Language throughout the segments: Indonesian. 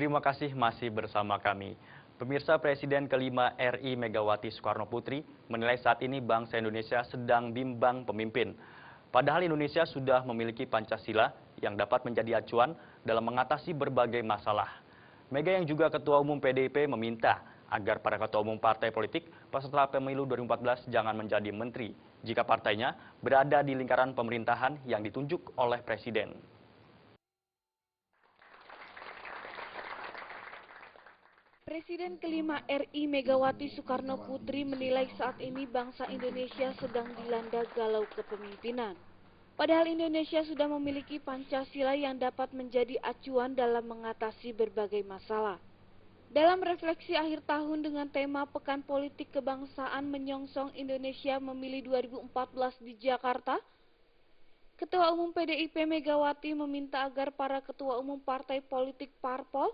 terima kasih masih bersama kami. Pemirsa, Presiden kelima RI Megawati Soekarno Putri menilai saat ini bangsa Indonesia sedang bimbang pemimpin. Padahal Indonesia sudah memiliki Pancasila yang dapat menjadi acuan dalam mengatasi berbagai masalah. Mega yang juga Ketua Umum PDIP meminta agar para ketua umum partai politik peserta pemilu 2014 jangan menjadi menteri jika partainya berada di lingkaran pemerintahan yang ditunjuk oleh Presiden. Presiden kelima RI Megawati Soekarno Putri menilai saat ini bangsa Indonesia sedang dilanda galau kepemimpinan. Padahal Indonesia sudah memiliki Pancasila yang dapat menjadi acuan dalam mengatasi berbagai masalah. Dalam refleksi akhir tahun dengan tema Pekan Politik Kebangsaan Menyongsong Indonesia Memilih 2014 di Jakarta, Ketua Umum PDIP Megawati meminta agar para ketua umum partai politik parpol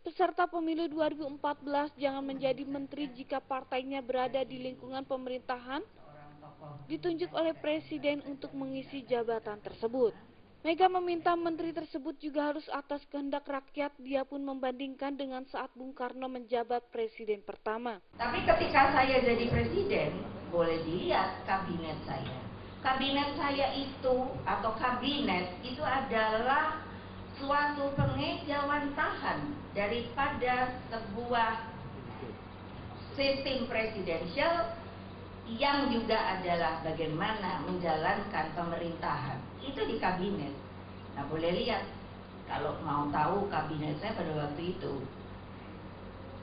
peserta pemilu 2014 jangan menjadi menteri jika partainya berada di lingkungan pemerintahan ditunjuk oleh Presiden untuk mengisi jabatan tersebut. Mega meminta menteri tersebut juga harus atas kehendak rakyat. Dia pun membandingkan dengan saat Bung Karno menjabat presiden pertama. Tapi ketika saya jadi presiden, boleh dilihat kabinet saya. Kabinet saya itu atau kabinet itu adalah suatu pengejawantahan daripada sebuah sistem presidensial yang juga adalah bagaimana menjalankan pemerintahan. Itu di kabinet. Nah, boleh lihat, kalau mau tahu kabinet saya pada waktu itu,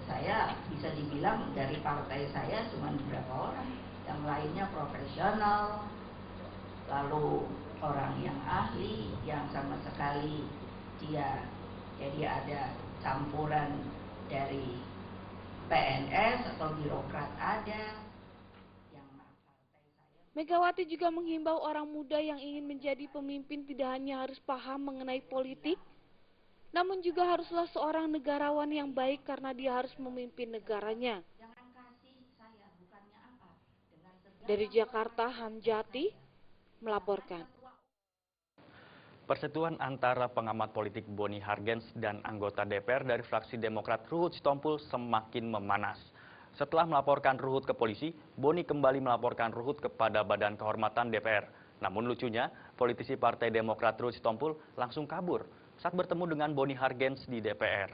saya bisa dibilang dari partai saya cuma beberapa orang, yang lainnya profesional, lalu orang yang ahli, yang sama sekali dia jadi ada campuran dari PNS atau birokrat ada. Megawati juga menghimbau orang muda yang ingin menjadi pemimpin tidak hanya harus paham mengenai politik, namun juga haruslah seorang negarawan yang baik karena dia harus memimpin negaranya. Dari Jakarta, Hamjati melaporkan. Persetujuan antara pengamat politik Boni Hargens dan anggota DPR dari fraksi Demokrat Ruhut Sitompul semakin memanas. Setelah melaporkan Ruhut ke polisi, Boni kembali melaporkan Ruhut kepada Badan Kehormatan DPR. Namun lucunya, politisi Partai Demokrat Ruhut Sitompul langsung kabur saat bertemu dengan Boni Hargens di DPR.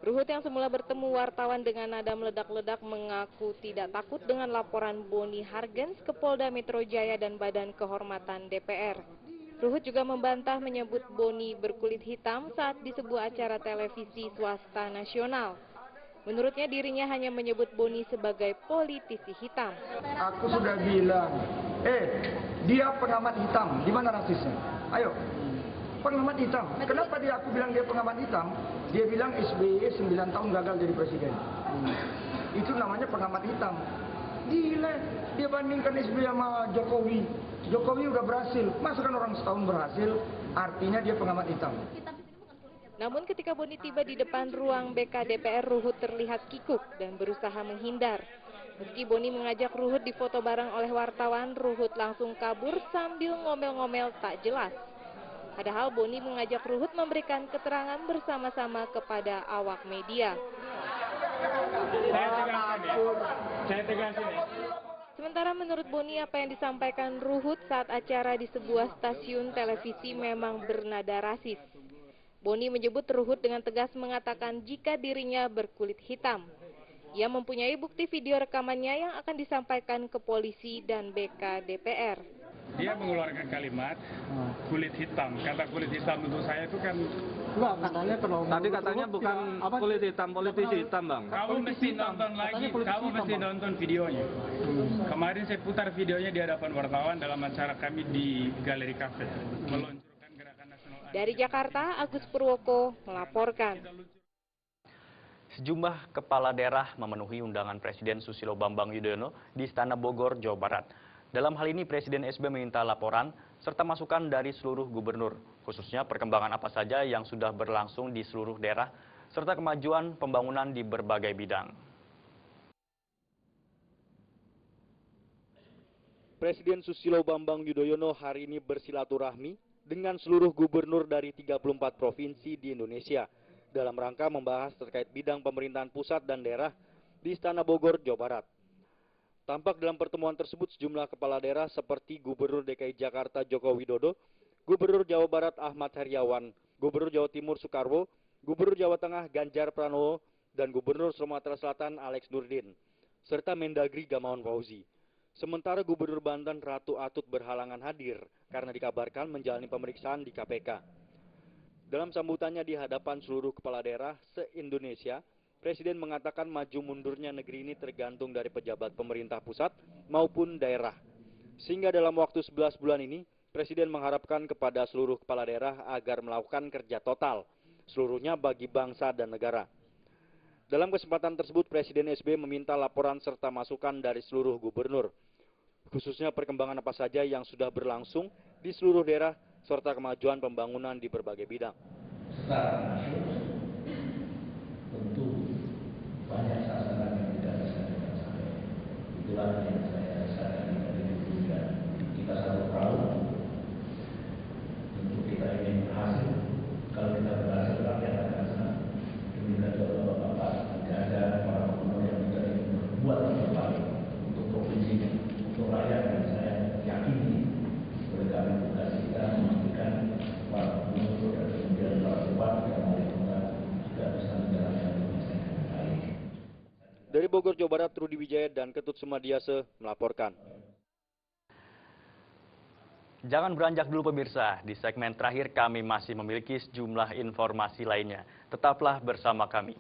Ruhut yang semula bertemu wartawan dengan nada meledak-ledak mengaku tidak takut dengan laporan Boni Hargens ke Polda Metro Jaya dan Badan Kehormatan DPR. Ruhut juga membantah menyebut Boni berkulit hitam saat di sebuah acara televisi swasta nasional. Menurutnya dirinya hanya menyebut Boni sebagai politisi hitam. Aku sudah bilang, dia pengamat hitam, di mana rasisnya? Ayo, pengamat hitam. Kenapa aku bilang dia pengamat hitam? Dia bilang SBY 9 tahun gagal jadi presiden. Itu namanya pengamat hitam. Gila, dia bandingkan SBY sama Jokowi. Jokowi udah berhasil, masa kan orang setahun berhasil, artinya dia pengamat hitam. Namun ketika Boni tiba di depan ruang BK DPR, Ruhut terlihat kikuk dan berusaha menghindar. Meski Boni mengajak Ruhut difoto bareng oleh wartawan, Ruhut langsung kabur sambil ngomel-ngomel tak jelas. Padahal Boni mengajak Ruhut memberikan keterangan bersama-sama kepada awak media. Saya tegasin ya. Sementara menurut Boni apa yang disampaikan Ruhut saat acara di sebuah stasiun televisi memang bernada rasis. Boni menyebut Ruhut dengan tegas mengatakan jika dirinya berkulit hitam. Ia mempunyai bukti video rekamannya yang akan disampaikan ke polisi dan BK DPR. Dia mengeluarkan kalimat kulit hitam. Kata kulit hitam untuk saya itu kan enggak, katanya terlalu. Tadi katanya bukan kulit hitam, politisi hitam, Bang. Kamu mesti nonton lagi, kamu mesti nonton videonya. Kemarin saya putar videonya di hadapan wartawan dalam acara kami di Galeri Cafe. Meluncurkan Gerakan Nasional. Dari Jakarta, Agus Purwoko melaporkan. Sejumlah kepala daerah memenuhi undangan Presiden Susilo Bambang Yudhoyono di Istana Bogor, Jawa Barat. Dalam hal ini Presiden SB meminta laporan serta masukan dari seluruh gubernur, khususnya perkembangan apa saja yang sudah berlangsung di seluruh daerah, serta kemajuan pembangunan di berbagai bidang. Presiden Susilo Bambang Yudhoyono hari ini bersilaturahmi dengan seluruh gubernur dari 34 provinsi di Indonesia dalam rangka membahas terkait bidang pemerintahan pusat dan daerah di Istana Bogor, Jawa Barat. Tampak dalam pertemuan tersebut sejumlah kepala daerah seperti Gubernur DKI Jakarta Joko Widodo, Gubernur Jawa Barat Ahmad Heriawan, Gubernur Jawa Timur Soekarwo, Gubernur Jawa Tengah Ganjar Pranowo, dan Gubernur Sumatera Selatan Alex Nurdin, serta Mendagri Gamawan Fauzi. Sementara Gubernur Banten Ratu Atut berhalangan hadir karena dikabarkan menjalani pemeriksaan di KPK. Dalam sambutannya di hadapan seluruh kepala daerah se-Indonesia, Presiden mengatakan maju mundurnya negeri ini tergantung dari pejabat pemerintah pusat maupun daerah. Sehingga dalam waktu 11 bulan ini, Presiden mengharapkan kepada seluruh kepala daerah agar melakukan kerja total, seluruhnya bagi bangsa dan negara. Dalam kesempatan tersebut, Presiden SBY meminta laporan serta masukan dari seluruh gubernur, khususnya perkembangan apa saja yang sudah berlangsung di seluruh daerah, serta kemajuan pembangunan di berbagai bidang. Secara nasional, tentu banyak sasaran yang tidak bisa kita capai. Itulah yang saya rasakan dari juga. Kita satu perahu, tentu kita ingin berhasil. Kalau kita berhasil, rakyat akan senang. Demikian juga Bapak, tidak ada para gubernur yang tidak ingin berbuat yang terbaik untuk provinsinya, untuk rakyat, dan saya yakini oleh kami tugas kita memastikan para gubernur dan kemudian para bupati yang wali kota juga bisa menjalankan tugasnya dengan baik. Dari Bogor, Jawa Barat, Rudi Wijaya dan Ketut Sumadiase melaporkan. Jangan beranjak dulu pemirsa, di segmen terakhir kami masih memiliki sejumlah informasi lainnya. Tetaplah bersama kami.